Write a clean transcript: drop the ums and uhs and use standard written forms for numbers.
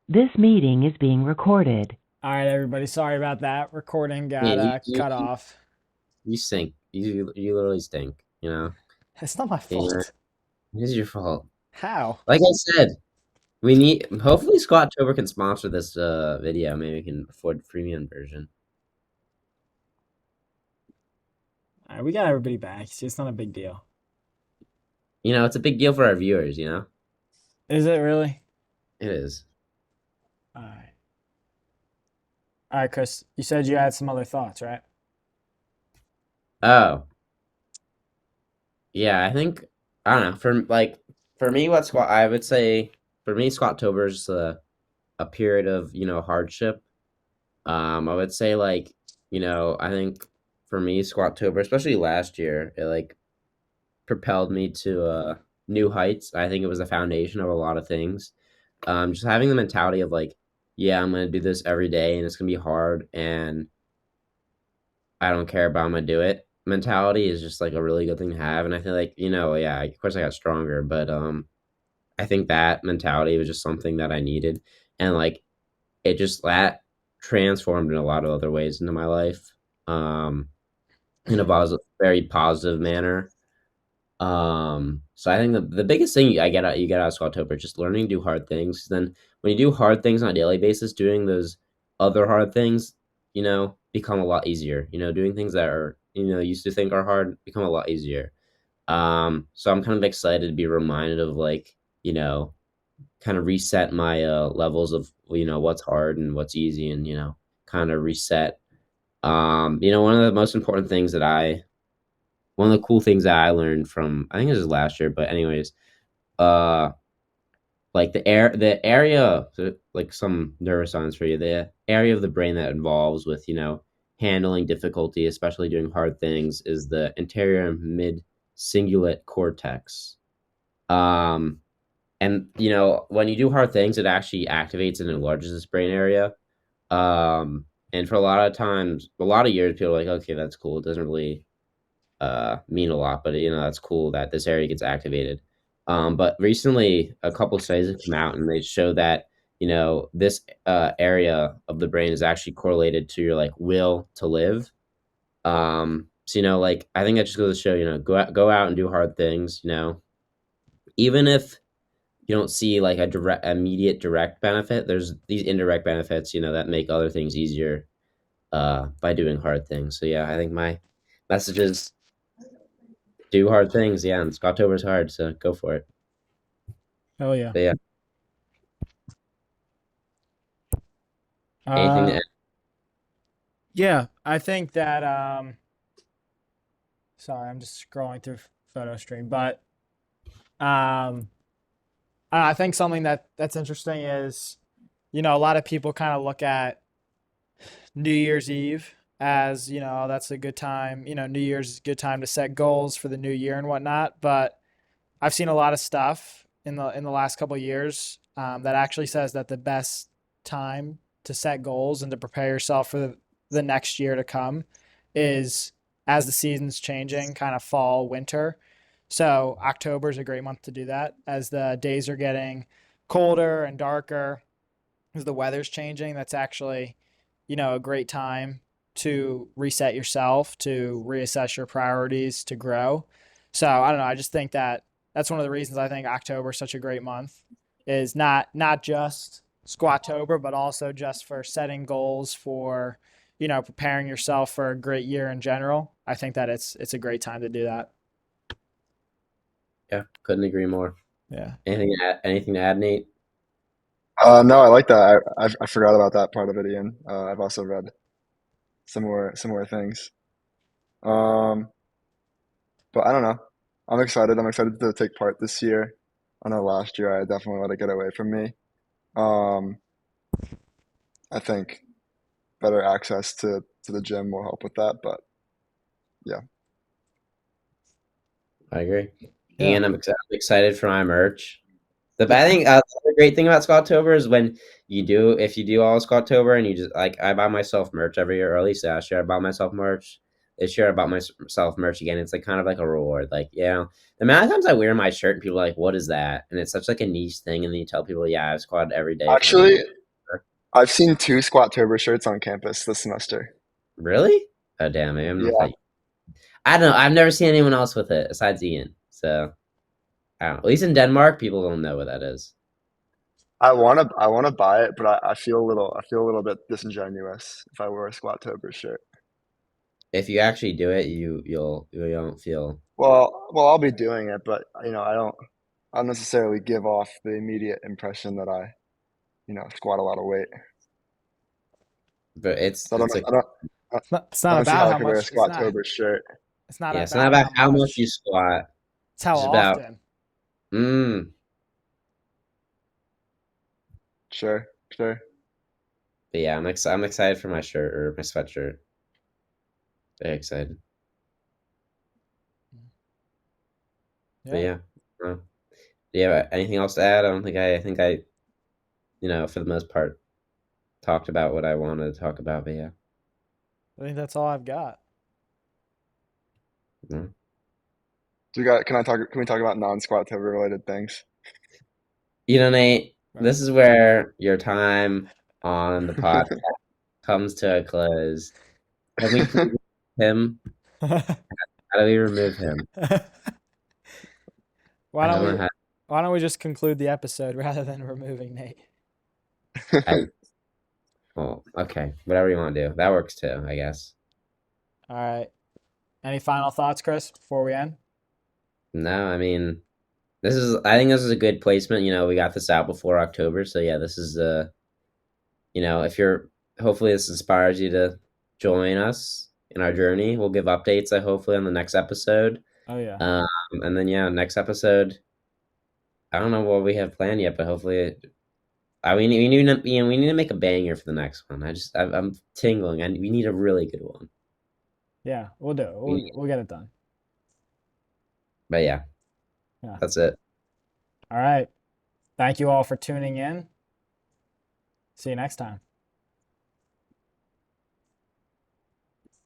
This meeting is being recorded. All right, everybody. Sorry about that. Recording got Man, cut off. you stink. You literally stink. It's not my Yeah, fault. it is your fault. How? Like I said, we need. Hopefully, Squatober can sponsor this video. Maybe we can afford the premium version. All right, we got everybody back. It's not a big deal. It's a big deal for our viewers. Is it really? It is. All right. All right, Chris. You said you had some other thoughts, right? Oh, yeah. I think I don't know. For me, I would say for me, Squatober is a period of hardship. I would say I think for me, Squatober, especially last year, it propelled me to new heights. I think it was the foundation of a lot of things. Just having the mentality of yeah, I'm gonna do this every day, and it's gonna be hard, and I don't care, but I'm gonna do it. Mentality is just a really good thing to have, and I feel yeah, of course I got stronger, but I think that mentality was just something that I needed, and it just that transformed in a lot of other ways into my life, um, in a very positive manner. So I think the biggest thing you get out of Squatober is just learning to do hard things. Then when you do hard things on a daily basis, doing those other hard things, become a lot easier. Doing things that are used to think are hard become a lot easier. So I'm kind of excited to be reminded of kind of reset my levels of what's hard and what's easy, and kind of reset. One of the most important things that I one of the cool things that I learned from I think this is last year, but anyways, uh the area, so, like some neuroscience for you, the area of the brain that involves with handling difficulty, especially doing hard things, is the anterior mid cingulate cortex. um and when you do hard things, it actually activates and enlarges this brain area. And for a lot of times, a lot of years, people are like, okay, that's cool, it doesn't really mean a lot, but that's cool that this area gets activated. But recently, a couple of studies have come out, and they show that this area of the brain is actually correlated to your will to live. So I think that just goes to show, go out and do hard things. Even if you don't see a direct immediate direct benefit, there's these indirect benefits that make other things easier by doing hard things. So yeah, I think my message is do hard things. Yeah, and Scottober's hard, so go for it. Oh yeah. But yeah, anything Uh, to yeah. I think that. Sorry, I'm just scrolling through photo stream, but um, I think something that's interesting is, a lot of people kind of look at New Year's Eve as, that's a good time. New Year's is a good time to set goals for the new year and whatnot. But I've seen a lot of stuff in the last couple of years that actually says that the best time to set goals and to prepare yourself for the next year to come is as the season's changing, kind of fall, winter. So October is a great month to do that as the days are getting colder and darker as the weather's changing. That's actually, a great time to reset yourself, to reassess your priorities, to grow. So I don't know. I just think that that's one of the reasons I think October is such a great month. Is not just Squatober, but also just for setting goals for, preparing yourself for a great year in general. I think that it's a great time to do that. Yeah, couldn't agree more. Yeah. Anything to add, Nate? No, I like that. I forgot about that part of it, Ian. I've also read similar things. Um, but I don't know. I'm excited. I'm excited to take part this year. I know last year I definitely let it get away from me. Um, I think better access to the gym will help with that. But yeah, I agree. Yeah. And I'm excited for my merch. The bad thing, the great thing about Scottober is when if you do all Scottober, and you just I buy myself merch every year, or at least last year I bought myself merch. This year I bought myself merch again. It's kind of like a reward. The amount of times I wear my shirt and people are like, "What is that?" And it's such a niche thing, and then you tell people, "Yeah, I squat every day for the actually, year." I've seen two Squatober shirts on campus this semester. Really? Oh damn, maybe I'm not Yeah, that. I don't know. I've never seen anyone else with it besides Ian. So I don't know. At least in Denmark, people don't know what that is. I wanna buy it, but I feel a little bit disingenuous if I wear a Squatober shirt. If you actually do it, you don't feel. Well, I'll be doing it, but I don't necessarily give off the immediate impression that I, squat a lot of weight. But So it's a It's I not don't see how about I how could wear a much. Squatober shirt. It's not yeah. It's not about about how how much you much. squat. It's how It's just about often. mm. Sure, sure. But yeah, I'm excited for my shirt or my sweatshirt. Very excited. But Yeah, yeah. Do you have anything else to add? I don't think I think I for the most part talked about what I wanted to talk about. But yeah. I think that's all I've got. Do you got? Can we talk about non-Squatober related things? Nate, Right. this is where your time on the podcast comes to a close. Can we please remove him? How do we remove him? why I don't don't know we how. why don't we just conclude the episode rather than removing Nate? I well, okay, whatever you want to do. That works too, I guess. All right. Any final thoughts, Chris, before we end? No, I mean, I think this is a good placement. We got this out before October, so yeah, this is if you're hopefully this inspires you to join us in our journey. We'll give updates, hopefully on the next episode. Oh yeah. And then yeah, next episode. I don't know what we have planned yet, but hopefully, we need to make a banger for the next one. I'm tingling. We need a really good one. Yeah, we'll do it. We, We'll get it done. but yeah, Yeah. that's it. All right. Thank you all for tuning in. See you next time.